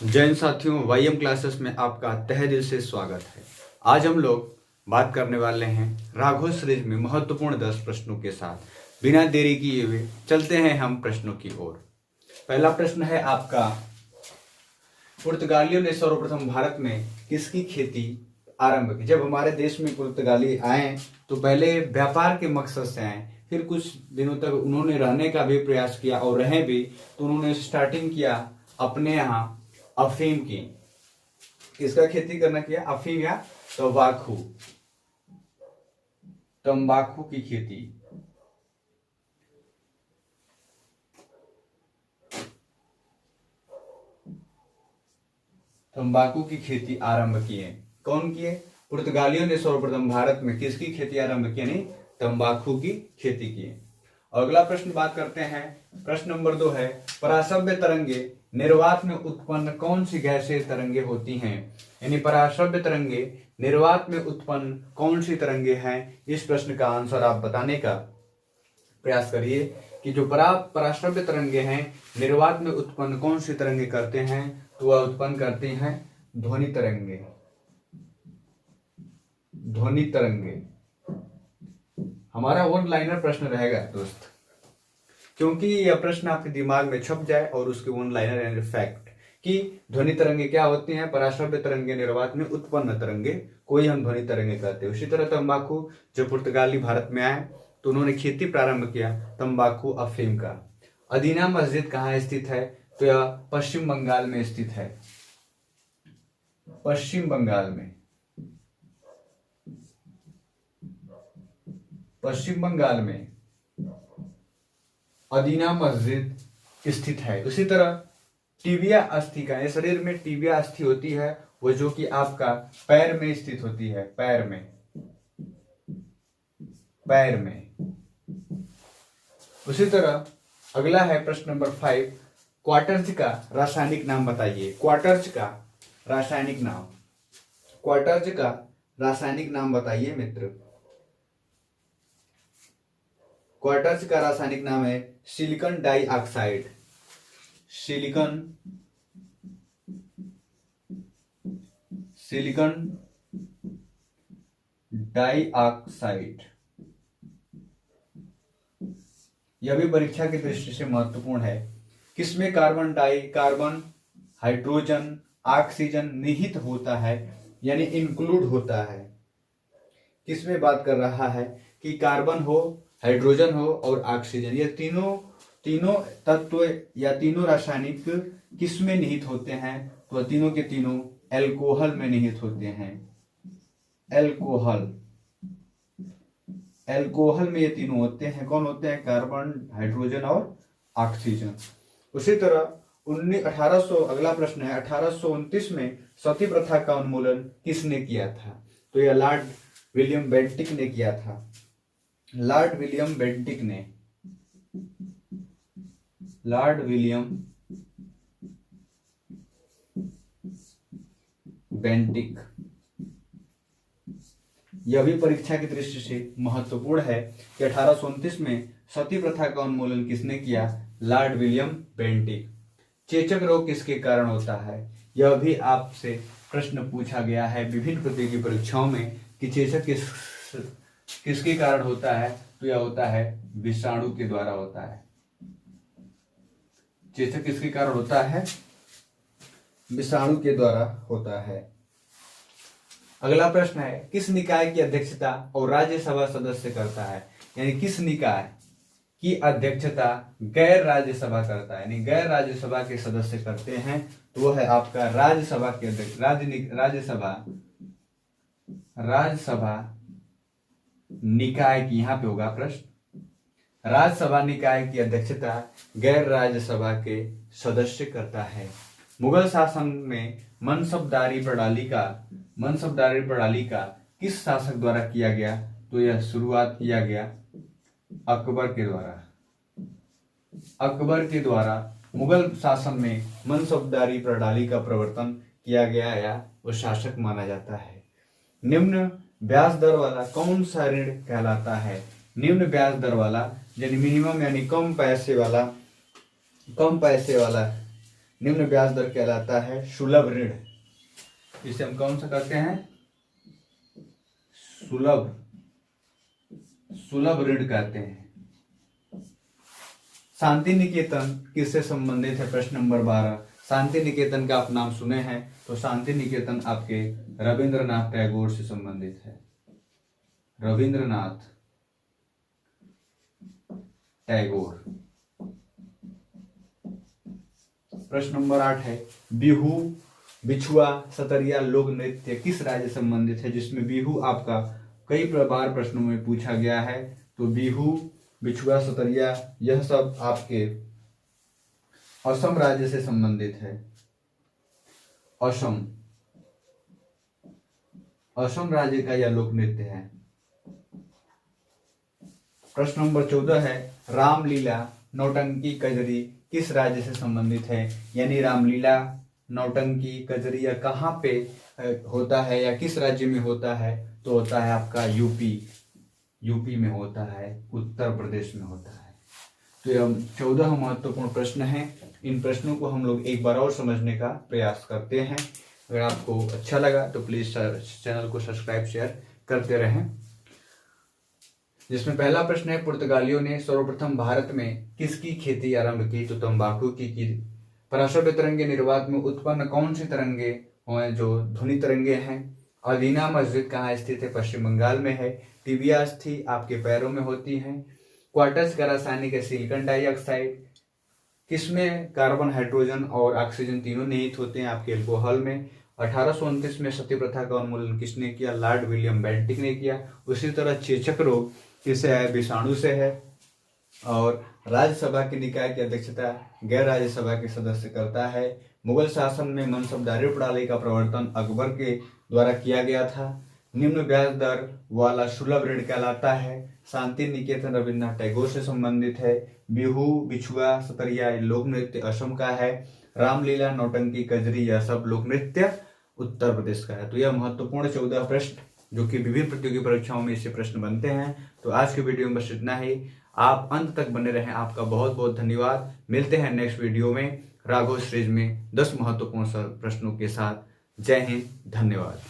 जैन साथियों, वाईएम क्लासेस में आपका तहे दिल से स्वागत है। आज हम लोग बात करने वाले हैं राघव सीरीज में महत्वपूर्ण 10 प्रश्नों के साथ। बिना देरी किए हुए चलते हैं हम प्रश्नों की ओर। पहला प्रश्न है आपका, पुर्तगालियों ने सर्वप्रथम भारत में किसकी खेती आरंभ की? जब हमारे देश में पुर्तगाली आए तो पहले व्यापार के मकसद से आए, फिर कुछ दिनों तक उन्होंने रहने का भी प्रयास किया और रहे भी, तो उन्होंने स्टार्टिंग किया अपने यहाँ अफीम की। किसका खेती करना किया? अफीम या तंबाकू, तंबाकू की खेती। तंबाकू की खेती आरंभ किए। कौन किए? पुर्तगालियों ने सर्वप्रथम भारत में किसकी खेती आरंभ की? यानी तंबाकू की खेती की। अगला प्रश्न बात करते हैं, प्रश्न नंबर 2 है, पराश्रव्य तरंगे निर्वात में उत्पन्न कौन सी गैसीय तरंगे होती हैं? यानी पराश्रव्य तरंगे निर्वात में उत्पन्न कौन सी तरंगे हैं? इस प्रश्न का आंसर आप बताने का प्रयास करिए कि जो पराश्रव्य तरंगे हैं निर्वात में उत्पन्न कौन सी तरंगे करते हैं? तो वह उत्पन्न करते हैं ध्वनि तरंगे। ध्वनि तरंगे हमारा वन लाइनर प्रश्न रहेगा दोस्त, क्योंकि यह प्रश्न आपके दिमाग में छप जाए और उसके वन लाइनर एंड फैक्ट कि ध्वनि तरंगे क्या होती हैं? पराश्रव्य तरंगे निर्वात में उत्पन्न तरंगे को ही हम ध्वनि तरंगे कहते हैं। उसी तरह तंबाकू, जब पुर्तगाली भारत में आए तो उन्होंने खेती प्रारंभ किया तंबाकू अफीम का। अदीना मस्जिद कहाँ स्थित है? तो यह पश्चिम बंगाल में स्थित है। पश्चिम बंगाल में, पश्चिम बंगाल में अदीना मस्जिद स्थित है। उसी तरह टिबिया अस्थि का, शरीर में टिबिया अस्थि होती है वो जो कि आपका पैर में स्थित होती है। पैर में, पैर में। उसी तरह अगला है प्रश्न नंबर 5, क्वार्टज का रासायनिक नाम बताइए। क्वार्टज का रासायनिक नाम, क्वार्टज का रासायनिक नाम बताइए मित्र। क्वार्टज का रासायनिक नाम है सिलिकॉन डाइऑक्साइड। Silicon dioxide. यह भी परीक्षा की दृष्टि से महत्वपूर्ण है। किसमें कार्बन, हाइड्रोजन, ऑक्सीजन निहित होता है, यानी इंक्लूड होता है? किसमें बात कर रहा है कि कार्बन हो, हाइड्रोजन हो और ऑक्सीजन, ये तीनों तत्व या तीनों रासायनिक किसमें निहित होते हैं? तो तीनों के तीनों एल्कोहल में निहित होते हैं। एल्कोहल में ये तीनों होते हैं। कौन होते हैं? कार्बन, हाइड्रोजन और ऑक्सीजन। उसी तरह 1800, अगला प्रश्न है, 1829 में सती प्रथा का उन्मूलन किसने किया था? तो यह लॉर्ड विलियम बेंटिक ने किया था। लॉर्ड विलियम बेंटिक ने, लॉर्ड विलियम बेंटिक। यह भी परीक्षा की दृष्टि से महत्वपूर्ण है कि 1829 में सती प्रथा का उन्मूलन किसने किया? Lord William Bentinck. चेचक रोग किसके कारण होता है? यह भी आपसे प्रश्न पूछा गया है विभिन्न प्रतियोगी परीक्षाओं में कि चेचक किसके कारण होता है? तो यह होता है विषाणु के द्वारा होता है। चेचक किसके कारण होता है? विषाणु के द्वारा होता है। अगला प्रश्न है, किस निकाय की अध्यक्षता और राज्यसभा सदस्य करता है? यानी किस निकाय की अध्यक्षता गैर राज्यसभा करता है, यानी गैर राज्यसभा के सदस्य करते हैं, तो वो है आपका राज्यसभा के अध्यक्ष। राज्यसभा निकाय की, यहां पे होगा प्रश्न, राज्यसभा निकाय की अध्यक्षता गैर राज्यसभा के सदस्य करता है। मुगल शासन में मनसबदारी प्रणाली का किस शासक द्वारा किया गया? तो यह शुरुआत किया गया अकबर के द्वारा। अकबर के द्वारा मुगल शासन में मनसबदारी प्रणाली का प्रवर्तन किया गया या वो शासक माना जाता है। निम्न ब्याज दर वाला कौन सा ऋण कहलाता है? निम्न ब्याज दर वाला यानी मिनिमम, यानी कम पैसे वाला निम्न ब्याज दर कहलाता है सुलभ ऋण। इसे हम कौन सा कहते हैं? सुलभ ऋण कहते हैं। शांति निकेतन किससे संबंधित है? प्रश्न नंबर 12। शांति निकेतन का आप नाम सुने हैं, तो शांति निकेतन आपके रविंद्रनाथ टैगोर से संबंधित है। रविंद्रनाथ टैगोर। प्रश्न नंबर 8 है, बिहू, बिछुआ, सतरिया लोक नृत्य किस राज्य से संबंधित है? जिसमें बिहू आपका कई बार प्रश्नों में पूछा गया है। तो बिहू, बिछुआ, सतरिया यह सब आपके असम राज्य से संबंधित है। असम राज्य का यह लोक नृत्य है। प्रश्न नंबर 14 है, रामलीला, नौटंकी, कजरी किस राज्य से संबंधित है? यानी रामलीला, नौटंकी, कजरी या कहाँ पे होता है या किस राज्य में होता है? तो होता है आपका यूपी में होता है, उत्तर प्रदेश में होता है। तो यह 14 महत्वपूर्ण प्रश्न हैं। इन प्रश्नों को हम लोग एक बार और समझने का प्रयास करते हैं। अगर आपको अच्छा लगा तो प्लीज चैनल को सब्सक्राइब, शेयर करते रहें। जिसमें पहला प्रश्न है, पुर्तगालियों ने सर्वप्रथम भारत में किसकी खेती आरंभ की? तो तंबाकू की। पराश्रव्य तरंगे निर्वात में उत्पन्न कौन सी तरंगे हैं? जो ध्वनि तरंगे हैं। अदीना मस्जिद कहाँ स्थित है? पश्चिम बंगाल में है। टिबिया अस्थि आपके पैरों में होती है। क्वार्टज का रासायनिक है सिलिकॉन डाइऑक्साइड। किसमें कार्बन, हाइड्रोजन और ऑक्सीजन तीनों निहित होते हैं? आपके अल्कोहल में। 1829 में सती प्रथा का उन्मूलन किसने किया? लॉर्ड विलियम बेंटिक ने किया। उसी तरह चेचक रोग किससे है? विषाणु से है। और राज्यसभा की निकाय की अध्यक्षता गैर राज्यसभा के सदस्य करता है। मुगल शासन में मनसबदारी प्रणाली का प्रवर्तन अकबर के द्वारा किया गया था। निम्न ब्याज दर वाला सुलभ ऋण कहलाता है। शांति निकेतन रविन्द्रनाथ टैगोर से संबंधित है। बिहू, बिछुआ, सतरिया लोक नृत्य असम का है। रामलीला, नौटंकी, कजरी यह सब लोक नृत्य उत्तर प्रदेश का है। तो यह महत्वपूर्ण 14 प्रश्न जो कि विभिन्न प्रतियोगी परीक्षाओं में इससे प्रश्न बनते हैं। तो आज के वीडियो में बस इतना ही। आप अंत तक बने रहें। आपका बहुत बहुत धन्यवाद। मिलते हैं नेक्स्ट वीडियो में राघव सीरीज में 10 महत्वपूर्ण प्रश्नों के साथ। जय हिंद, धन्यवाद।